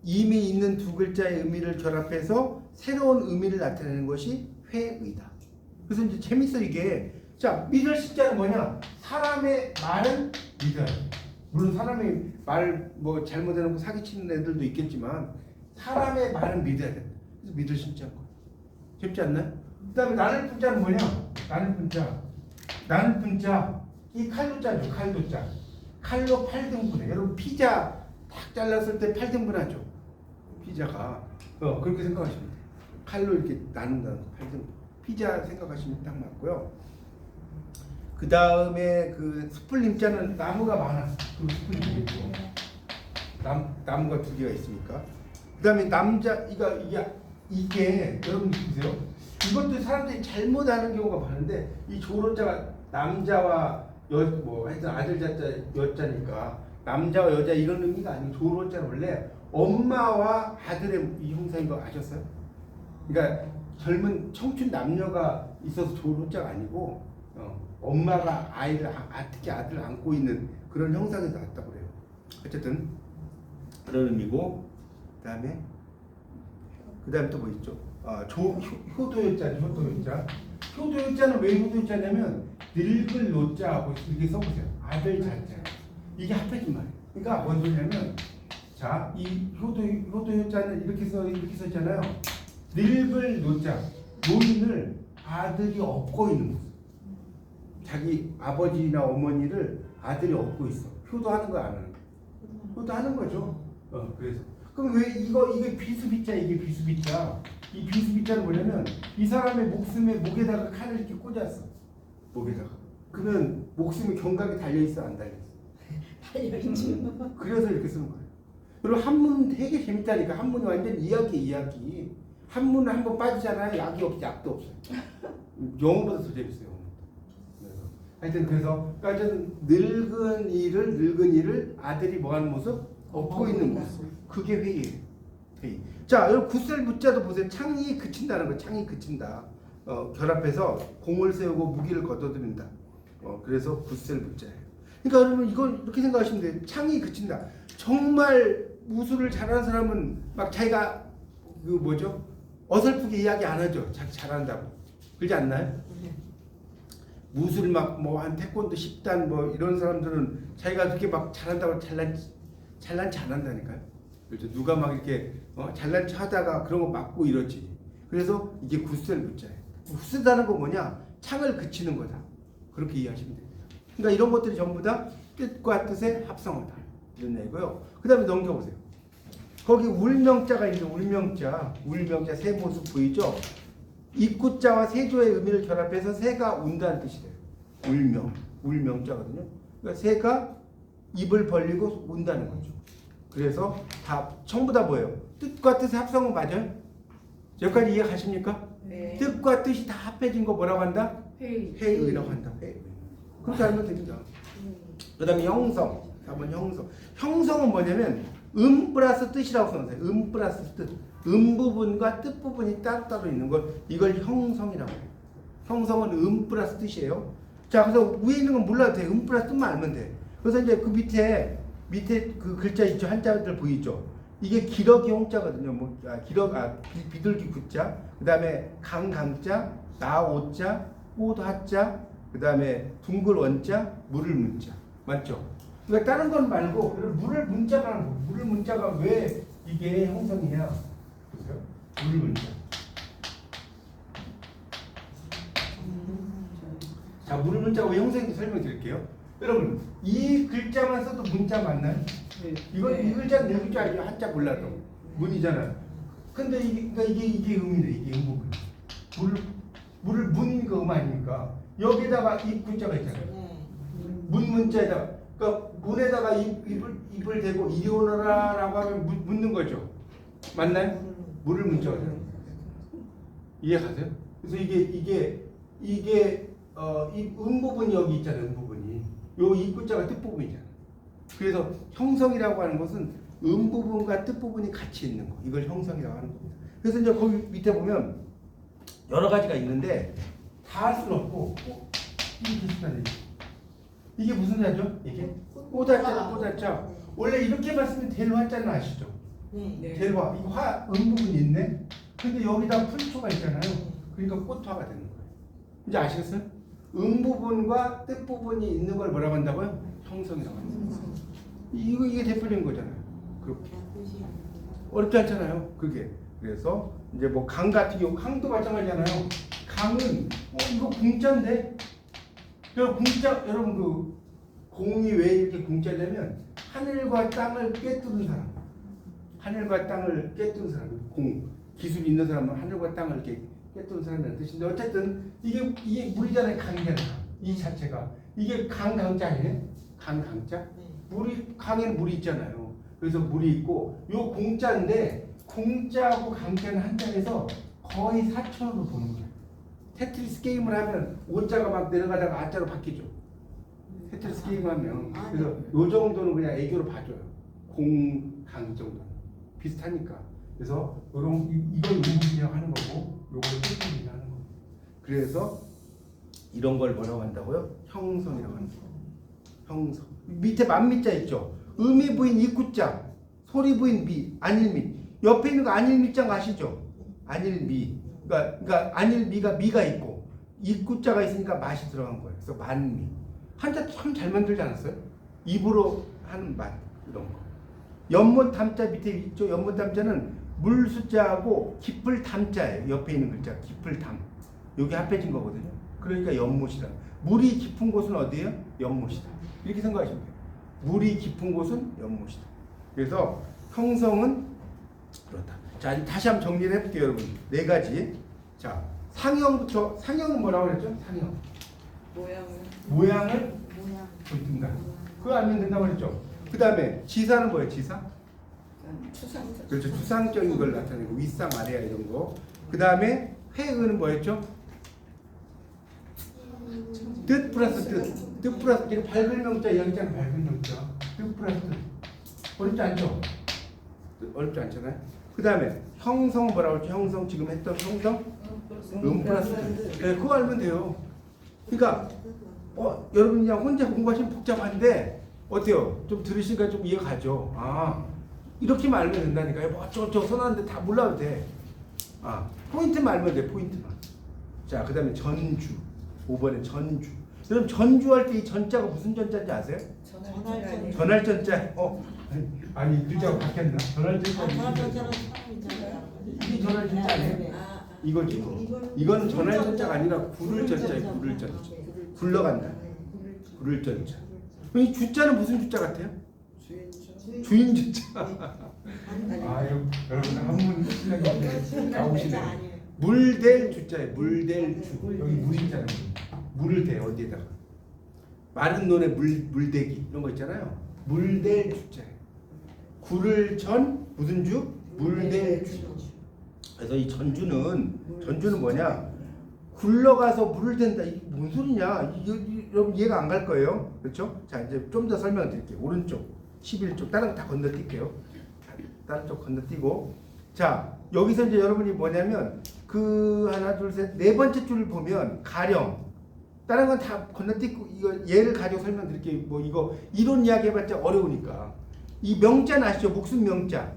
이미 있는 두 글자의 의미를 결합해서 새로운 의미를 나타내는 것이 회의다. 그래서 이제 재밌어 이게. 자, 믿을 시자는 뭐냐? 사람의 말은 믿어야 돼. 물론 사람의 말 잘못해놓고 사기치는 애들도 있겠지만 사람의 말은 믿어야 돼. 그래서 믿을 시자인 거야. 쉽지 않나요? 그 다음에 나는 분자는 뭐냐? 나는 분자. 이 칼로자죠. 칼로자. 칼로 8등분해. 여러분 피자 딱 잘랐을 때 8등분하죠. 피자가. 그렇게 생각하시면 돼요. 칼로 이렇게 나눈다는 8등분. 피자 생각하시면 딱 맞고요. 그 다음에 그 스플림자는 나무가 많아. 그 스플림이겠죠. 나무가 2개가 있으니까. 그 다음에 남자, 이게 여러분 보세요. 이것도 사람들이 잘못 아는 경우가 많은데 이 조로자가 남자와 하여튼 아들 자자 여자니까 남자와 여자 이런 의미가 아니고 조로자는 원래 엄마와 아들의 이 형상인 거 아셨어요? 그러니까 젊은 청춘 남녀가 있어서 조로자가 아니고 엄마가 특히 아들을 안고 있는 그런 형상에서 나왔다고 그래요. 어쨌든 그런 의미고, 그다음에 또 뭐 있죠? 효도요자죠. 효도요자는 왜 효도요자냐면 늙을 노자하고 이렇게 써보세요. 아들 자자. 이게 합해진 말이에요. 그러니까 뭔 소리냐면, 자, 효도 효자는 이렇게 써 있잖아요. 늙을 노자, 노인을 아들이 업고 있는 모습. 자기 아버지나 어머니를 아들이 업고 있어. 효도하는 거 안 하는 거. 효도하는 거죠. 그래서 그럼 왜 이게 비수비자, 이게 비수비자. 이 비수비자는 뭐냐면 이 사람의 목에다가 칼을 이렇게 꽂았어. 목에다가. 그러면 목숨이 경각에 달려 있어, 안 달려 있어? 달려있지. 그래서 이렇게 쓰는 거예요. 여러분 한문 되게 재밌다니까. 한문이 완전 이야기. 한문은 한번 빠지잖아요. 약도 없어요. 영어보다 더 재밌어요. 하여튼 그래서 늙은 이를 아들이 뭐하는 모습? 업고 있는 모습. 그게 회의예요. 회의. 자, 여러분 굳셀 붙자도 보세요. 창이 그친다는 거. 창이 그친다. 결합해서 공을 세우고 무기를 걷어들인다. 그래서 굳셀 붙자예요. 그러니까 여러분 이걸 이렇게 생각하시면 돼요. 창이 그친다. 정말 무술을 잘하는 사람은 막 자기가 어설프게 이야기 안 하죠. 자기 잘한다고. 그러지 않나요? 무술 막 한 태권도 10단 뭐 이런 사람들은 자기가 그렇게 막 잘한다고 잘난 체 안 한다니까요. 그렇죠. 누가 막 이렇게 잘난 체 하다가 그런 거 맞고 이러지. 그래서 이게 굳셀 붙자예요. 굳쓰다는 건 뭐냐? 창을 그치는 거다. 그렇게 이해하시면 됩니다. 그러니까 이런 것들이 전부 다 뜻과 뜻의 합성어다. 이런 얘기고요. 그 다음에 넘겨보세요. 거기 울명자가 있는 울명자 새 모습 보이죠? 입구자와 세조의 의미를 결합해서 새가 운다는 뜻이 돼요. 울명자거든요. 그러니까 새가 입을 벌리고 운다는 거죠. 그래서 전부 다 뭐예요? 뜻과 뜻의 합성은 맞아요? 여기까지 이해 가십니까? 네. 뜻과 뜻이 다 합해진 거 뭐라고 한다? 회의라고 한다. 회의. 그렇게 알면 됩니다. 그 다음에 형성. 4번 형성. 형성은 뭐냐면 플러스 뜻이라고 써놓으세요. 플러스 뜻. 부분과 뜻 부분이 따로따로 있는 걸 이걸 형성이라고 해요. 형성은 플러스 뜻이에요. 자, 그래서 위에 있는 건 몰라도 돼. 플러스 뜻만 알면 돼. 그래서 이제 그 밑에 그 글자 있죠. 한자들 보이죠. 이게 기러기 홍자거든요. 비둘기 구자. 그 다음에 강자, 나오자, 꽃하자. 그 다음에 둥글 원자, 물을 문자. 맞죠? 그러니까 다른 건 말고 물을 문자가 물을 문자가 왜 이게 형성이냐? 보세요. 물을 문자. 자, 물을 문자가 왜 형성인지 설명드릴게요. 여러분 이 글자만 써도 문자 맞나요? 네. 이 글자는 네 글자 알죠? 한자 몰라도 문이잖아요. 근데 이게 음이네. 이게 음부분. 물을 문이니까 음 아닙니까? 여기다가 입 글자가 있잖아요. 문 문자에다가 그러니까 문에다가 입을 대고 이리 오너라라고 하면 묻는 거죠. 맞나요? 물을 문자가 돼요. 이해가세요? 그래서 이게 이 음부분이 여기 있잖아요. 음부분이 요 입구자가 뜻부분이잖아요. 그래서 형성이라고 하는 것은 음부분과 뜻부분이 같이 있는 거. 이걸 형성이라고 하는 겁니다. 그래서 이제 거기 밑에 보면 여러 가지가 있는데 다 할 수는 없고 이렇게 쓰면 이게 무슨 자죠? 이게 꼬다자. 원래 이렇게만 쓰면 델화자는 아시죠? 네. 델화. 이거 음부분이 있네. 근데 여기다 풀초가 있잖아요. 그러니까 꽃화가 되는 거예요. 이제 아시겠어요? 음부분과 뜻부분이 있는 걸 뭐라고 한다고요? 형성이라고 합니다. 이게 대표적인 거잖아요. 그렇게. 어렵지 않잖아요. 그게. 그래서 이제 뭐 강 같은 경우 강도 마찬가지잖아요. 강은 이거 공짜인데. 공짜 여러분 그 공이 왜 이렇게 공짜냐면 하늘과 땅을 꿰뚫은 사람. 하늘과 땅을 꿰뚫은 사람. 기술이 있는 사람은 하늘과 땅을 이렇게 꿰뚫은 사람이라는 뜻인데 어쨌든 이게 물이잖아요. 강이잖아요. 이 자체가 이게 강자예요. 강자. 강에는 물이 있잖아요. 그래서 물이 있고 요 공짜인데 공짜하고 강자는 한자에서 거의 4천으로 보는 거예요. 테트리스 게임을 하면 오자가 막 내려가다가 아자로 바뀌죠. 테트리스 게임을 하면 그래서 요 정도는 그냥 애교로 봐줘요. 강 정도는 비슷하니까. 그래서 이걸 음부분이라고 하는 거고 요걸 뜻부분이라고 하는 거고. 그래서 이런 걸 뭐라고 한다고요? 형성이라고 하는 거예요. 형성. 밑에 만미자 있죠. 음이 부인 입구자, 소리 부인 미, 안일미. 옆에 있는 거 안일미자 아시죠? 안일미. 그러니까 안일미가 미가 있고 입구자가 있으니까 맛이 들어간 거예요. 그래서 만미. 한자 참 잘 만들지 않았어요? 입으로 하는 맛 이런 거. 연못 탐자 밑에 있죠. 연못 탐자는 물 숫자하고 깊을 탐자예요. 옆에 있는 글자 깊을 탐. 여기 합해진 거거든요. 그러니까 연못이다. 물이 깊은 곳은 어디예요? 연못이다. 이렇게 생각하시면 돼요. 물이 깊은 곳은 연못이다. 그래서 형성은 그렇다. 자, 다시 한번 정리를 해볼게요, 여러분. 네 가지. 자, 상형부터, 상형은 뭐라고 그랬죠? 상형. 모양을 든다. 그거 알면 된다고 그랬죠? 그 다음에 지사는 뭐예요? 지사? 그렇죠. 추상적인 걸 나타내고 윗상 아래야 이런 거. 그 다음에 회의는 뭐였죠? 뜻 플러스 뜻. 뜻 플러스 이거 밝은 명자 여기 있잖아. 밝은 명자. 뜻 플러스 뜻. 어렵지 않죠? 어렵지 않잖아요. 그 다음에 형성 뭐라고 했죠? 형성 지금 했던 형성? 플러스 뜻. 네, 그거 알면 돼요. 그러니까 여러분 그냥 혼자 공부하시면 복잡한데 어때요? 좀 들으시니까 좀 이해가 가죠. 아, 이렇게만 알면 된다니까요. 뭐 어쩌고 써놨는데 다 몰라도 돼. 아, 포인트만 알면 돼. 포인트만. 자, 그 다음에 전주. 5번에 전주. 그럼 전주할 때 이 전자가 무슨 전자인지 아세요? 전할 전자. 아니 글자가 바뀌었나? 전할 전자. 전화전자는 사람이잖아요. 이게 전할 전자 아니에요? 이거지. 이건 전할 전자가 아니라 구를 전자예요. 구를 전자. 굴러간다. 구를 전자. 이 주자는 무슨 주자 같아요? 주인 주자. 아, 여러분 한문 실력이 나오시네. 물댈 주자예요. 물댈 주. 여기 물이잖아요. 물을 대 어디에다가. 마른 논에 물대기 이런 거 있잖아요. 물댈 주자예요. 구를 전 무슨 주? 물댈 주. 그래서 이 전주는 뭐냐? 굴러가서 물을 댄다. 이게 뭔 소리냐? 여러분 이해가 안 갈 거예요. 그렇죠? 자, 이제 좀 더 설명을 드릴게요. 오른쪽 11쪽 다른 거 다 건너뛸게요. 다른 쪽 건너뛰고. 자, 여기서 이제 여러분이 뭐냐면 그 하나 둘 셋 네 번째 줄을 보면 가령 다른 건 다 건너뛰고 이거 예를 가지고 설명드릴게요. 뭐 이거 이론 이야기 해봤자 어려우니까. 이 명자는 아시죠? 목숨 명자.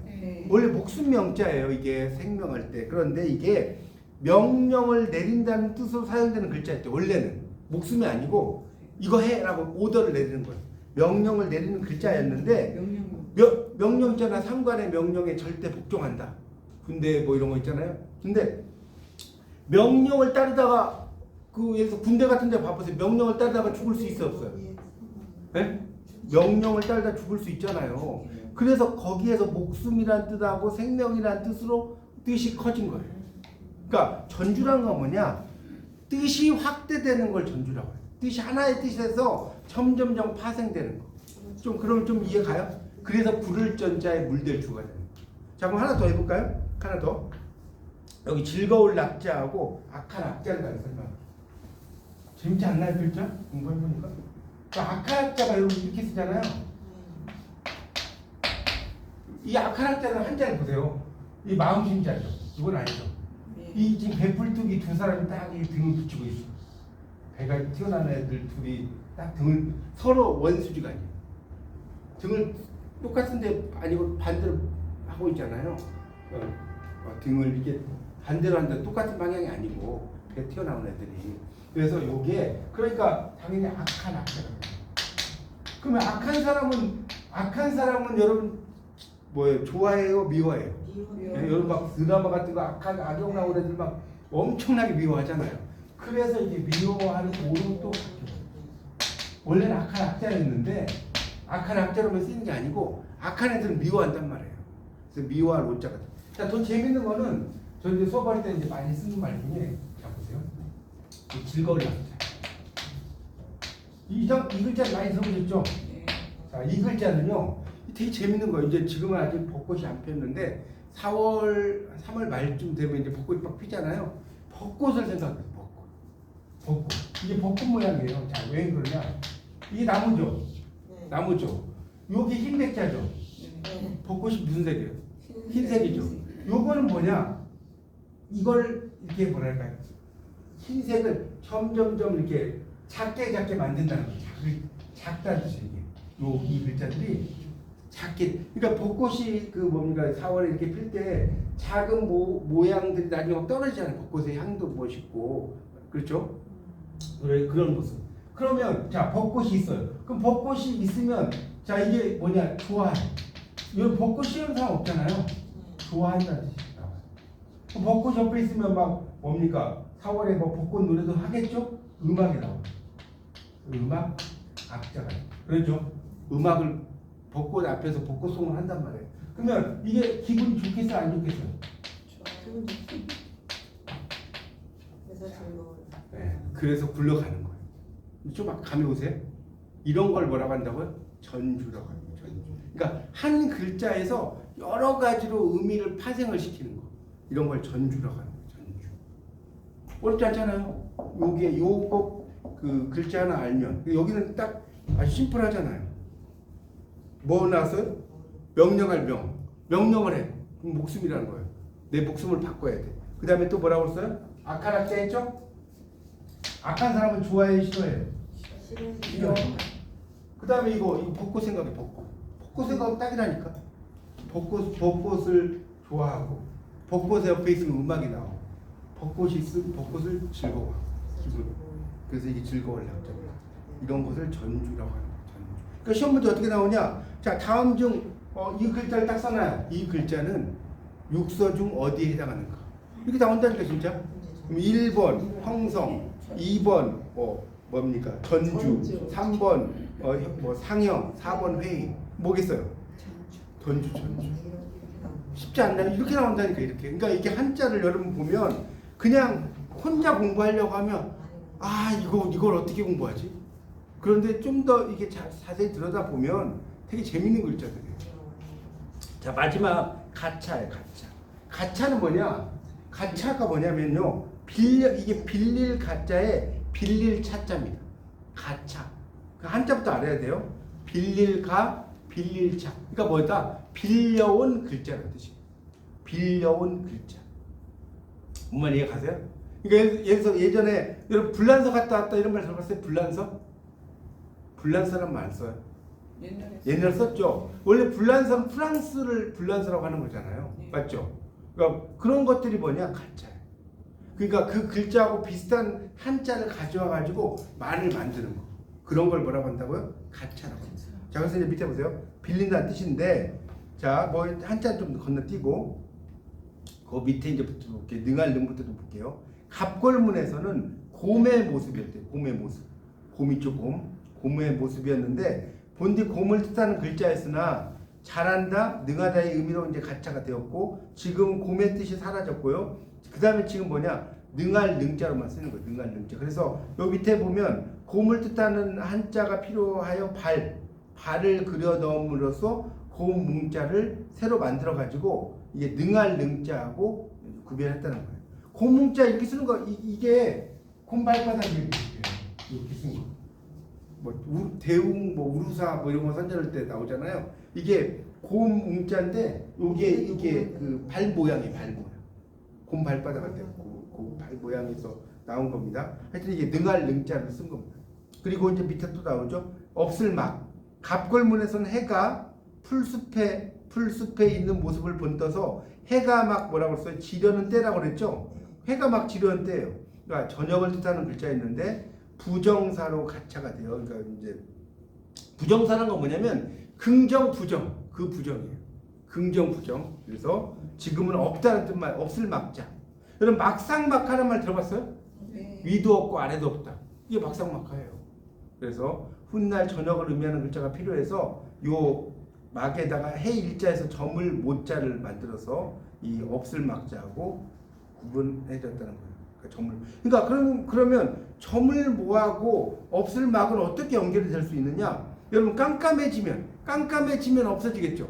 원래 목숨 명자예요. 이게 생명할 때. 그런데 이게 명령을 내린다는 뜻으로 사용되는 글자였죠. 원래는 목숨이 아니고 이거 해라고 오더를 내리는 거예요. 명령을 내리는 글자였는데 명령 있잖아. 상관의 명령에 절대 복종한다. 군대 뭐 이런 거 있잖아요. 근데 명령을 따르다가 예를 군대 같은 데 봐보세요. 명령을 따르다가 죽을 수 있어 없어요? 네? 명령을 따르다 죽을 수 있잖아요. 그래서 거기에서 목숨이란 뜻하고 생명이란 뜻으로 뜻이 커진 거예요. 그러니까 전주란 건 뭐냐? 뜻이 확대되는 걸 전주라고 해요. 뜻이 하나의 뜻에서 점점점 파생되는 거. 그럼 좀 이해 가요? 그래서 구를 전자에 물댈 주가 되는 거예요. 자, 그럼 하나 더 해볼까요? 하나 더. 여기 즐거울 낙자하고 악한 악자를 설명. 재밌지 않나요, 글자? 공부해보니까? 악한 악자가 여러분 이렇게 쓰잖아요. 이 악한 악자는 한자를 보세요. 이 마음심자죠. 이건 아니죠. 이 지금 배불뚝이 두 사람이 딱 이 등을 붙이고 있어. 배가 튀어나온 애들 둘이 딱 등을 서로 원수지가 아니에요. 등을 똑같은데 아니고 반대로 하고 있잖아요. 등을 이렇게 반대로 하는데 똑같은 방향이 아니고 배 튀어나온 애들이. 그래서 요게 그러니까 당연히 악한 악자가. 그러면 악한 사람은 여러분 뭐예요? 좋아해요? 미워해요? 여러분 막 드라마 같은 거 악역 나오는 애들 막 엄청나게 미워하잖아요. 그래서 이게 미워하는 오로 또 원래는 악한 악자였는데 악한 악자로만 쓰는 게 아니고 악한 애들은 미워한단 말이에요. 그래서 미워할 오자가. 자, 더 재밌는 거는 저 이제 수업할 때 이제 많이 쓰는 말 중에 자 보세요. 즐거울 낙자. 이 글자 많이 들어보셨죠? 자, 이 글자는요. 되게 재밌는 거예요. 이제 지금은 아직 벚꽃이 안 폈는데 3월 말쯤 되면 이제 벚꽃이 막 피잖아요. 벚꽃을 생각해요. 벚꽃. 이게 벚꽃 모양이에요. 자, 왜 그러냐? 이게 나무죠. 나무죠. 여기 흰백자죠. 벚꽃이 무슨 색이에요? 흰색이죠. 요거는 뭐냐? 이걸 이렇게 뭐랄까요? 흰색을 점점점 이렇게 작게 만든다는 거죠. 작다는 뜻이에요. 이 글자들이 작게. 그러니까 벚꽃이 그 뭡니까 4월에 이렇게 필 때 작은 모양들이 나중에 막 떨어지잖아요. 벚꽃의 향도 멋있고 그렇죠? 그런 모습. 그러면 자 벚꽃이 있어요. 그럼 벚꽃이 있으면 자 이게 뭐냐 좋아해. 이건 벚꽃 싫은 사람 없잖아요. 좋아한다는 뜻이 나와요. 벚꽃 옆에 있으면 막 뭡니까? 4월에 뭐 벚꽃 노래도 하겠죠? 음악이 나와요. 음악 악자가 그렇죠? 음악을 벚꽃 앞에서 벚꽃송을 한단 말이에요. 그러면 이게 기분이 좋겠어요, 안 좋겠어요? 기분 좋지. 그래서 즐거워요. 네, 그래서 굴러가는 거예요. 좀 감이 오세요? 이런 걸 뭐라고 한다고요? 전주라고 합니다. 전주. 그러니까 한 글자에서 여러 가지로 의미를 파생을 시키는 거. 이런 걸 전주라고 하는 거예요. 전주. 어렵지 않잖아요. 요거 그 글자 하나 알면 여기는 딱 아주 심플하잖아요. 뭐 나왔어요? 명령할 명. 명령을 해. 그럼 목숨이라는 거예요. 내 목숨을 바꿔야 돼. 그 다음에 또 뭐라고 했어요? 악한 악자 했죠? 악한 사람은 좋아해, 싫어해요? 싫어해요. 그 다음에 이거 벚꽃 생각해, 벚꽃. 벚꽃 생각은 딱이라니까. 벚꽃을 좋아하고, 벚꽃 옆에 있으면 음악이 나오고, 벚꽃이 있으면 벚꽃을 즐거워하고. 그래서 이게 즐거워할 약자입니다. 이런 것을 전주라고 합니다. 전주. 그러니까 시험 문제 어떻게 나오냐? 자, 다음 중 이 글자를 딱 써놔요. 이 글자는 육서 중 어디에 해당하는가? 이렇게 나온다니까 진짜. 그럼 1번 형성, 2번 뭡니까? 전주, 3번 상형, 4번 회의. 뭐겠어요? 전주. 쉽지 않나요? 이렇게 나온다니까 이렇게. 그러니까 이게 한자를 여러분 보면 그냥 혼자 공부하려고 하면 이걸 어떻게 공부하지? 그런데 좀 더 이게 자세히 들여다 보면 되게 재밌는 글자들이에요. 자, 마지막 가차예요. 가차. 가차는 뭐냐? 가차가 뭐냐면요. 이게 빌릴 가짜에 빌릴 차자입니다. 가차. 그 한자부터 알아야 돼요. 빌릴 가, 빌릴 차. 그러니까 뭐다? 빌려온 글자라는 뜻이에요. 빌려온 글자. 뭔 말 이해 가세요? 그러니까 예전에 여러분 불란서 갔다 왔다 이런 말 들어봤어요? 불란서? 불란서란 말 안 써요? 옛날에 썼죠. 원래 불란서는 프랑스를 불란서라고 하는 거잖아요. 네. 맞죠? 그러니까 그런 것들이 뭐냐? 가짜예요. 그러니까 그 글자하고 비슷한 한자를 가져와 가지고 말을 만드는 거. 그런 걸 뭐라고 한다고요? 가짜라고 합니다. 자, 그래서 이제 밑에 보세요. 빌린다는 뜻인데, 자, 뭐 한자 좀 건너뛰고, 그 밑에 이제 볼게요. 능할 능부터 좀 볼게요. 갑골문에서는 곰의 모습이었대요. 곰의 모습. 곰이죠, 곰. 곰의 모습이었는데 본디 곰을 뜻하는 글자였으나 잘한다, 능하다의 의미로 이제 가차가 되었고 지금 곰의 뜻이 사라졌고요. 그 다음에 지금 뭐냐? 능할 능자로만 쓰는 거예요. 능할 능자. 그래서 요 밑에 보면 곰을 뜻하는 한자가 필요하여 발을 그려 넣음으로써 곰 뭉자를 새로 만들어 가지고 이게 능할 능자하고 구별했다는 거예요. 곰 뭉자 이렇게 쓰는 거 이게 곰 발바닥 이렇게 쓰는 거. 대웅 우루사 이런 거 선전할 때 나오잖아요. 이게 곰 웅자인데 이게 그 발 모양이에요. 발 모양. 곰 발바닥 할 때 그 발 모양에서 나온 겁니다. 하여튼 이게 능할 능자를 쓴 겁니다. 그리고 이제 밑에 또 나오죠. 없을막. 갑골문에서는 해가 풀숲에 있는 모습을 본떠서 해가 막 뭐라고 써요? 지려는 때라고 그랬죠. 해가 막 지려는 때예요. 그러니까 저녁을 뜻하는 글자였는데 부정사로 가차가 돼요. 그러니까 이제 부정사라는 건 뭐냐면 긍정 부정 그 부정이에요. 긍정 부정. 그래서 지금은 없다는 뜻만 없을 막자. 여러분 막상막하는 말 들어봤어요? 네. 위도 없고 아래도 없다. 이게 막상막하예요. 그래서 훗날 저녁을 의미하는 글자가 필요해서 요 막에다가 해 일자에서 점을 모자를 만들어서 이 없을 막자하고 구분해졌다는 거예요. 그러니까 그러면 점을 모하고 없을 막은 어떻게 연결이 될 수 있느냐? 여러분 깜깜해지면 없어지겠죠.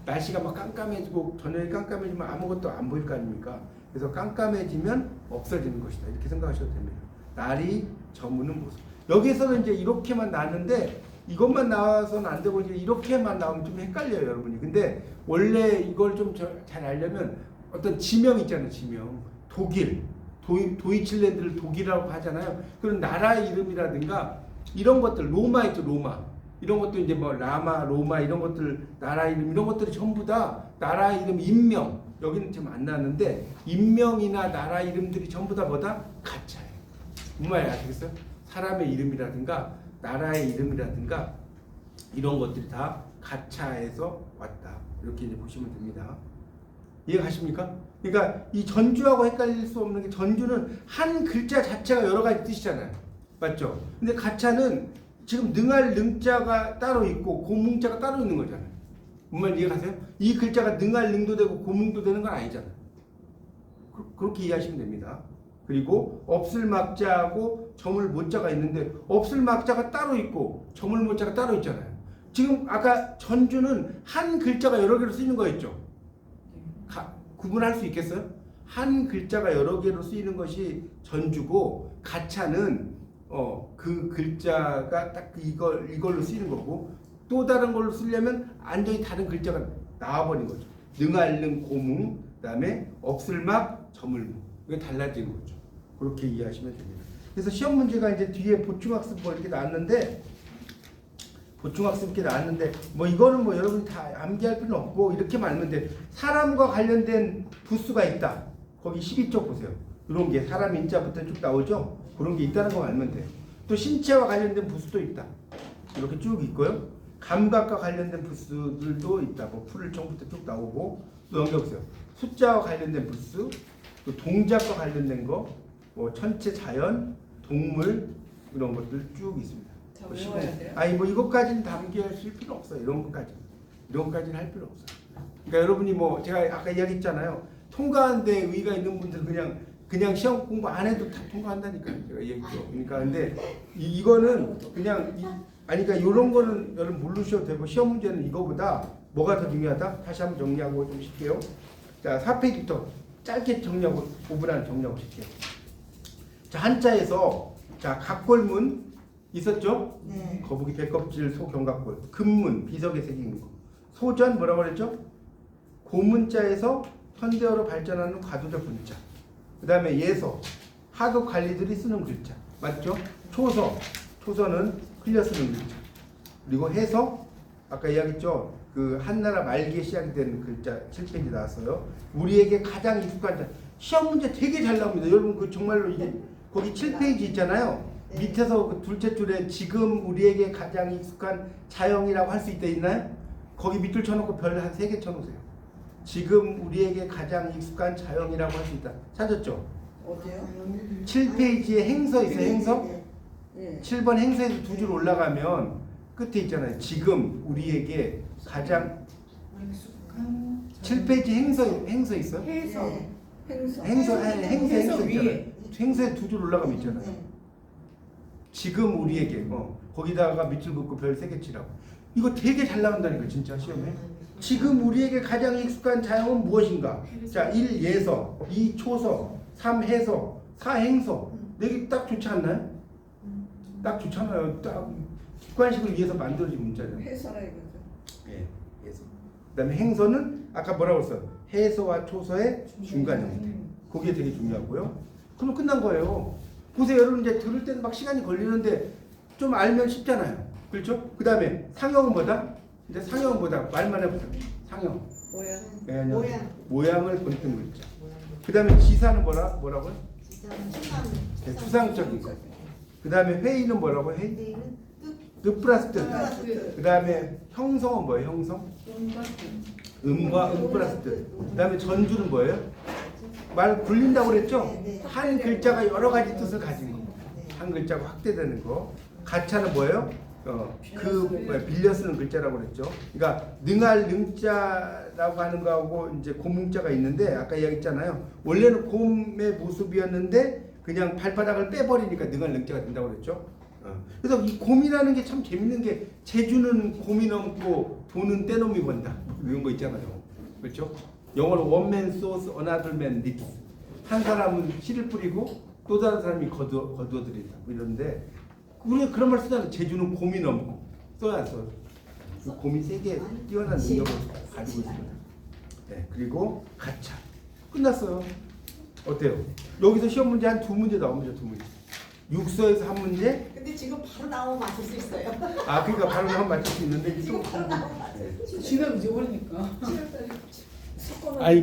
날씨가 막 깜깜해지고 저녁에 깜깜해지면 아무것도 안 보일 거 아닙니까? 그래서 깜깜해지면 없어지는 것이다. 이렇게 생각하셔도 됩니다. 날이 저무는 모습. 여기에서는 이제 이렇게만 나왔는데 이것만 나와서는 안 되고 이제 이렇게만 나오면 좀 헷갈려요, 여러분이. 근데 원래 이걸 좀 잘 알려면 어떤 지명 있잖아요, 지명. 독일. 도이칠랜드를 독일이라고 하잖아요. 그런 나라의 이름이라든가 이런 것들, 로마 있죠, 로마. 이런 것도 이제 뭐 라마, 로마 이런 것들, 나라 이름 이런 것들이 전부 다 나라 이름, 인명. 여기는 지금 안 나왔는데 인명이나 나라 이름들이 전부 다 뭐다? 가짜예요. 무슨 말인지 아시겠어요? 사람의 이름이라든가 나라의 이름이라든가 이런 것들이 다 가짜에서 왔다. 이렇게 이제 보시면 됩니다. 이해가십니까? 그러니까 이 전주하고 헷갈릴 수 없는 게 전주는 한 글자 자체가 여러 가지 뜻이잖아요. 맞죠? 근데 가차는 지금 능할 능자가 따로 있고 고뭉자가 따로 있는 거잖아요. 뭔 말 이해가세요? 이 글자가 능할 능도 되고 고뭉도 되는 건 아니잖아요. 그렇게 이해하시면 됩니다. 그리고 없을 막자하고 저물 못자가 있는데 없을 막자가 따로 있고 저물 못자가 따로 있잖아요. 지금 아까 전주는 한 글자가 여러 개로 쓰이는 거였죠. 구분할 수 있겠어요? 한 글자가 여러 개로 쓰이는 것이 전주고 가차는 그 글자가 딱 이걸로 쓰이는 거고 또 다른 걸로 쓰려면 완전히 다른 글자가 나와버린 거죠. 능할능 고뭉 그다음에 없을막 저물무 이게 달라지는 거죠. 그렇게 이해하시면 됩니다. 그래서 시험 문제가 이제 뒤에 보충학습 뭐 이렇게 나왔는데 뭐 이거는 뭐 여러분이 다 암기할 필요는 없고 이렇게만 알면 돼. 사람과 관련된 부수가 있다. 거기 12쪽 보세요. 이런 게 사람 인자부터 쭉 나오죠. 그런 게 있다는 거 알면 돼. 또 신체와 관련된 부수도 있다. 이렇게 쭉 있고요. 감각과 관련된 부수들도 있다. 뭐 풀을 총부터 쭉 나오고 또 넘겨보세요. 숫자와 관련된 부수, 또 동작과 관련된 거, 뭐 천체 자연, 동물 이런 것들 쭉 있습니다. 다 외워야 돼요? 아니 뭐 이것까지는 담기하실 필요 없어요. 이런 것까지는 할 필요 없어요. 그러니까 여러분이 뭐 제가 아까 이야기했잖아요. 통과하는데 의의가 있는 분들은 그냥 시험 공부 안 해도 다 통과한다니까요. 제가 얘기했죠. 그러니까 근데 이거는 그냥 그러니까 이런 거는 여러분 모르셔도 되고 시험 문제는 이거보다 뭐가 더 중요하다? 다시 한번 정리하고 좀 쉴게요. 자, 4페이지부터 짧게 정리하고 5분 안에 정리하고 쉴게요. 자, 한자에서 자, 각골문 있었죠? 네. 거북이 배껍질 소경각골. 금문 비석에 새긴 거. 소전 뭐라고 그랬죠? 고문자에서 현대어로 발전하는 과도적 문자. 그 다음에 예서 하급 관리들이 쓰는 글자. 맞죠? 초서는 흘려 쓰는 글자. 그리고 해서 아까 이야기했죠? 그 한나라 말기에 시작이 된 글자 7페이지 나왔어요. 우리에게 가장 익숙한 자. 시험 문제 되게 잘 나옵니다. 여러분 그 정말로 이게 거기 7페이지 있잖아요. 네. 밑에서 그 둘째 줄에 지금 우리에게 가장 익숙한 자영이라고 할 수 있나요? 거기 밑줄 쳐놓고 별 한 3개 쳐놓으세요. 지금 우리에게 가장 익숙한 자영이라고 할 수 있다. 찾았죠? 어디요? 7페이지에 행서 있어요. 행서? 네. 7번 행서에서 2줄 올라가면 끝에 있잖아요. 지금 우리에게 가장 7페이지 행서 있어요? 해서. 행서. 행서 위에. 있잖아요. 행서에 2줄 올라가면 있잖아요. 지금 우리에게 거기다가 밑줄 긋고 별 3개 치라고. 이거 되게 잘 나온다니까 진짜 시험에. 지금 우리에게 가장 익숙한 자영은 무엇인가? 자, 1 예서, 2 초서, 3 해서, 4 행서. 4개 딱 좋지 않나요? 딱 좋잖아요. 딱 객관식을 위해서 만들어진 문자잖아요. 해서라 이거죠. 예, 해서. 그다음에 행서는 아까 뭐라고 했어요? 해서와 초서의 중간 형태. 그게 되게 중요하고요. 그러면 끝난 거예요. 보세요, 여러분 이제 들을 때는 막 시간이 걸리는데 좀 알면 쉽잖아요. 그렇죠? 그다음에 상형은 뭐다? 이제 상형은 뭐다? 말만 해보세요. 상형. 모양. 모양을 본뜬 글자. 그다음에 지사는 뭐라고요? 네, 투상적인 거. 그다음에 회의는 뭐라고 해? 뜻 플러스 뜻. 그다음에 형성은 뭐예요? 형성? 음과 음 플러스 뜻. 그다음에 전주는 뭐예요? 말 굴린다고 그랬죠? 한 글자가 여러 가지 뜻을 가진 거. 한 글자가 확대되는 거. 가차는 뭐예요? 빌려 쓰는 글자라고 그랬죠. 그러니까 능할 능자라고 하는 거하고 이제 곰문자가 있는데 아까 이야기했잖아요. 원래는 곰의 모습이었는데 그냥 발바닥을 빼버리니까 능할 능자가 된다고 그랬죠. 그래서 이 곰이라는 게 참 재밌는 게 제주는 곰이 넘고 돈은 떼놈이 번다 이런 거 있잖아요. 그렇죠? 영어로 one man sows another man reaps. 한 사람은 씨를 뿌리고 또 다른 사람이 거두어들인다 이런데 우리가 그런 말 쓰잖아요. 제주는 곰이 넘고 써야 써. 그 곰이 세계 뛰어난 능력을 가지고 있습니다. 네, 그리고 가차 끝났어요. 어때요? 여기서 시험 문제 한 2문제 나옵니다. 2문제. 육서에서 한 문제. 근데 지금 바로 나오면 맞을 수 있어요. 아 그러니까 바로 나오면 맞출 수 있는데 지금 바로 나오면 맞을 수 있어요. 지금 이제 오니까. 아니